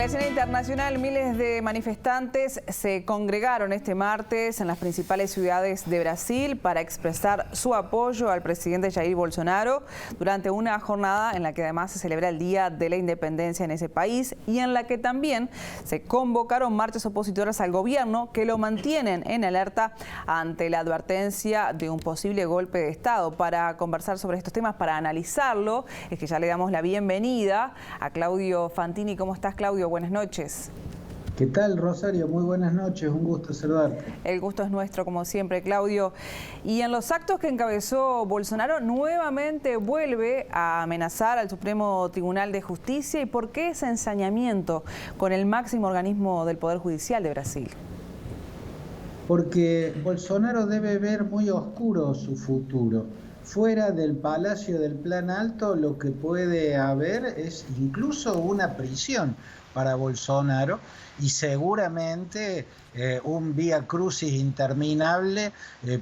la escena internacional, miles de manifestantes se congregaron este martes en las principales ciudades de Brasil para expresar su apoyo al presidente Jair Bolsonaro durante una jornada en la que además se celebra el Día de la Independencia en ese país y en la que también se convocaron marchas opositoras al gobierno que lo mantienen en alerta ante la advertencia de un posible golpe de Estado. Para conversar sobre estos temas, para analizarlo, es que ya le damos la bienvenida a Claudio Fantini. ¿Cómo estás, Claudio? Buenas noches. ¿Qué tal, Rosario? Muy buenas noches, un gusto saludarte. El gusto es nuestro, como siempre, Claudio. Y en los actos que encabezó Bolsonaro, nuevamente vuelve a amenazar al Supremo Tribunal de Justicia. ¿Y por qué ese ensañamiento con el máximo organismo del Poder Judicial de Brasil? Porque Bolsonaro debe ver muy oscuro su futuro. Fuera del Palacio del Plan Alto, lo que puede haber es incluso una prisión para Bolsonaro y seguramente un vía crucis interminable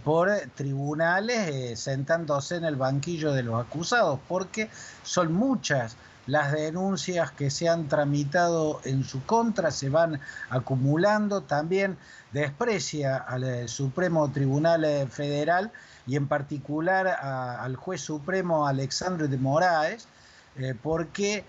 por tribunales sentándose en el banquillo de los acusados, porque son muchas las denuncias que se han tramitado en su contra, se van acumulando. También desprecia al Supremo Tribunal Federal y en particular al juez supremo Alexandre de Moraes, porque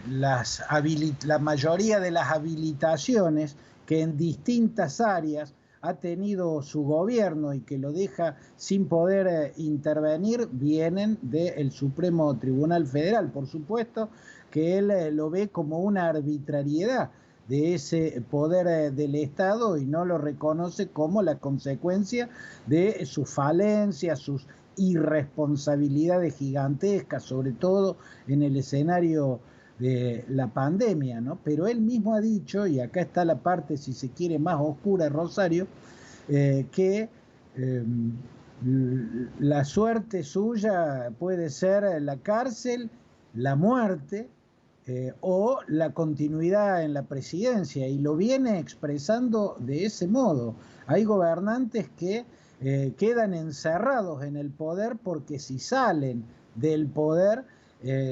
la mayoría de las habilitaciones que en distintas áreas ha tenido su gobierno y que lo deja sin poder intervenir vienen del Supremo Tribunal Federal. Por supuesto que él lo ve como una arbitrariedad de ese poder del Estado y no lo reconoce como la consecuencia de sus falencias, sus irresponsabilidades gigantescas, sobre todo en el escenario de la pandemia, ¿no? Pero él mismo ha dicho, y acá está la parte, si se quiere, más oscura, Rosario, que la suerte suya puede ser la cárcel, la muerte, o la continuidad en la presidencia, y lo viene expresando de ese modo. Hay gobernantes que quedan encerrados en el poder porque si salen del poder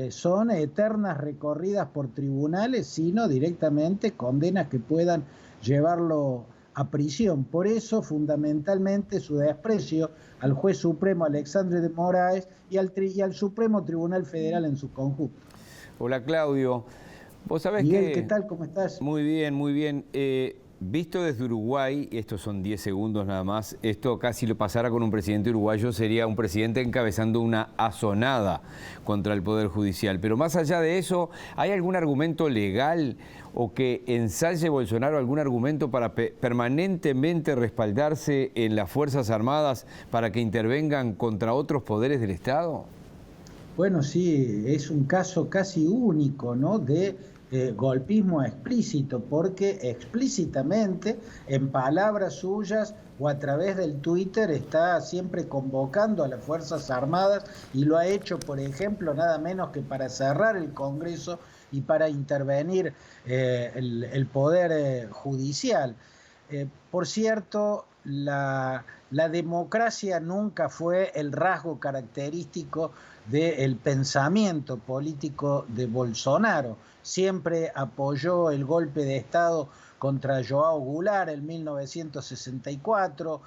son eternas recorridas por tribunales, sino directamente condenas que puedan llevarlo a prisión. Por eso, fundamentalmente, su desprecio al juez supremo Alexandre de Moraes y al Supremo Tribunal Federal en su conjunto. Hola, Claudio. Vos sabés Miguel, que... ¿qué tal? ¿Cómo estás? Muy bien, muy bien. Visto desde Uruguay, estos son 10 segundos nada más, esto casi lo pasara con un presidente uruguayo, sería un presidente encabezando una asonada contra el Poder Judicial. Pero más allá de eso, ¿hay algún argumento legal o que ensaye Bolsonaro algún argumento para permanentemente respaldarse en las Fuerzas Armadas para que intervengan contra otros poderes del Estado? Bueno, sí, es un caso casi único, ¿no?, de golpismo explícito, porque explícitamente, en palabras suyas o a través del Twitter, está siempre convocando a las Fuerzas Armadas y lo ha hecho, por ejemplo, nada menos que para cerrar el Congreso y para intervenir el Poder Judicial. Por cierto, la democracia nunca fue el rasgo característico del pensamiento político de Bolsonaro. Siempre apoyó el golpe de Estado contra João Goulart en 1964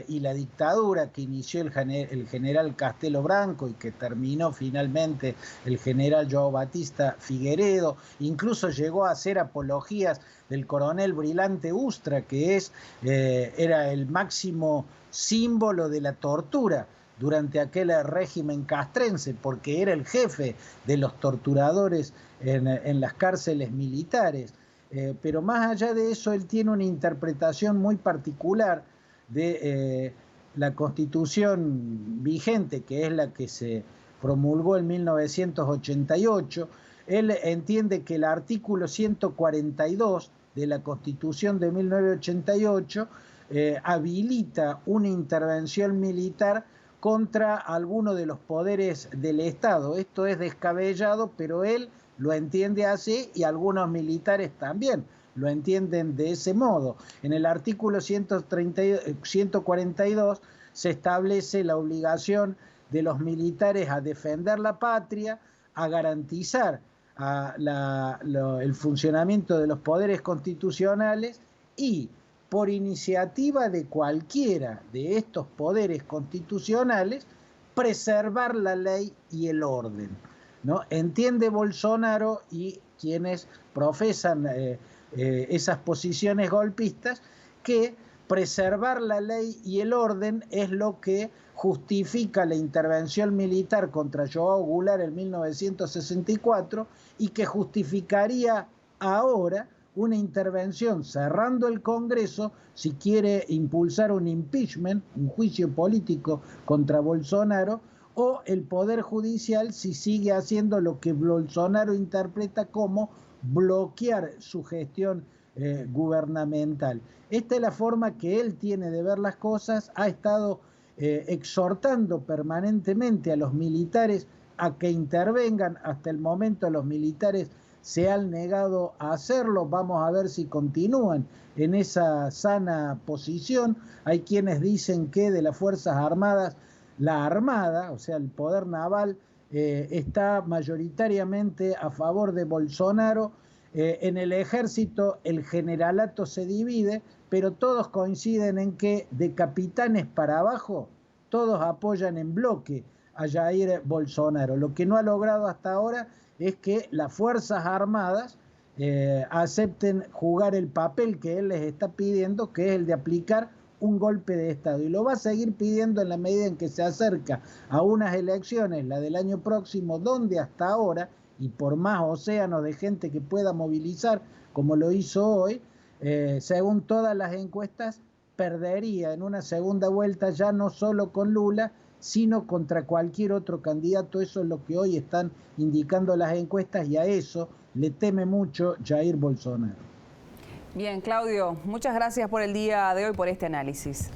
y la dictadura que inició el general Castelo Branco y que terminó finalmente el general João Batista Figueiredo. Incluso llegó a hacer apologías del coronel Brilhante Ustra, que era el máximo símbolo de la tortura durante aquel régimen castrense, porque era el jefe de los torturadores en las cárceles militares. Pero más allá de eso, él tiene una interpretación muy particular de la Constitución vigente, que es la que se promulgó en 1988. Él entiende que el artículo 142 de la Constitución de 1988 habilita una intervención militar contra alguno de los poderes del Estado. Esto es descabellado, pero él lo entiende así y algunos militares también lo entienden de ese modo. En el artículo 142 se establece la obligación de los militares a defender la patria, a garantizar el funcionamiento de los poderes constitucionales y por iniciativa de cualquiera de estos poderes constitucionales preservar la ley y el orden, ¿no? Entiende Bolsonaro y quienes profesan esas posiciones golpistas que preservar la ley y el orden es lo que justifica la intervención militar contra João Goulart en 1964 y que justificaría ahora una intervención cerrando el Congreso si quiere impulsar un impeachment, un juicio político contra Bolsonaro, o el Poder Judicial si sigue haciendo lo que Bolsonaro interpreta como bloquear su gestión gubernamental. Esta es la forma que él tiene de ver las cosas. Ha estado exhortando permanentemente a los militares a que intervengan. Hasta el momento los militares se han negado a hacerlo. Vamos a ver si continúan en esa sana posición. Hay quienes dicen que de las Fuerzas Armadas, la Armada, o sea, el poder naval, está mayoritariamente a favor de Bolsonaro. En el ejército el generalato se divide, pero todos coinciden en que de capitanes para abajo, todos apoyan en bloque a Jair Bolsonaro. Lo que no ha logrado hasta ahora es que las Fuerzas Armadas acepten jugar el papel que él les está pidiendo, que es el de aplicar un golpe de Estado. Y lo va a seguir pidiendo en la medida en que se acerca a unas elecciones, la del año próximo, donde hasta ahora, y por más océano de gente que pueda movilizar, como lo hizo hoy, según todas las encuestas, perdería en una segunda vuelta ya no solo con Lula, sino contra cualquier otro candidato. Eso es lo que hoy están indicando las encuestas y a eso le teme mucho Jair Bolsonaro. Bien, Claudio, muchas gracias por el día de hoy, por este análisis.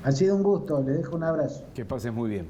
Ha sido un gusto, le dejo un abrazo. Que pases muy bien.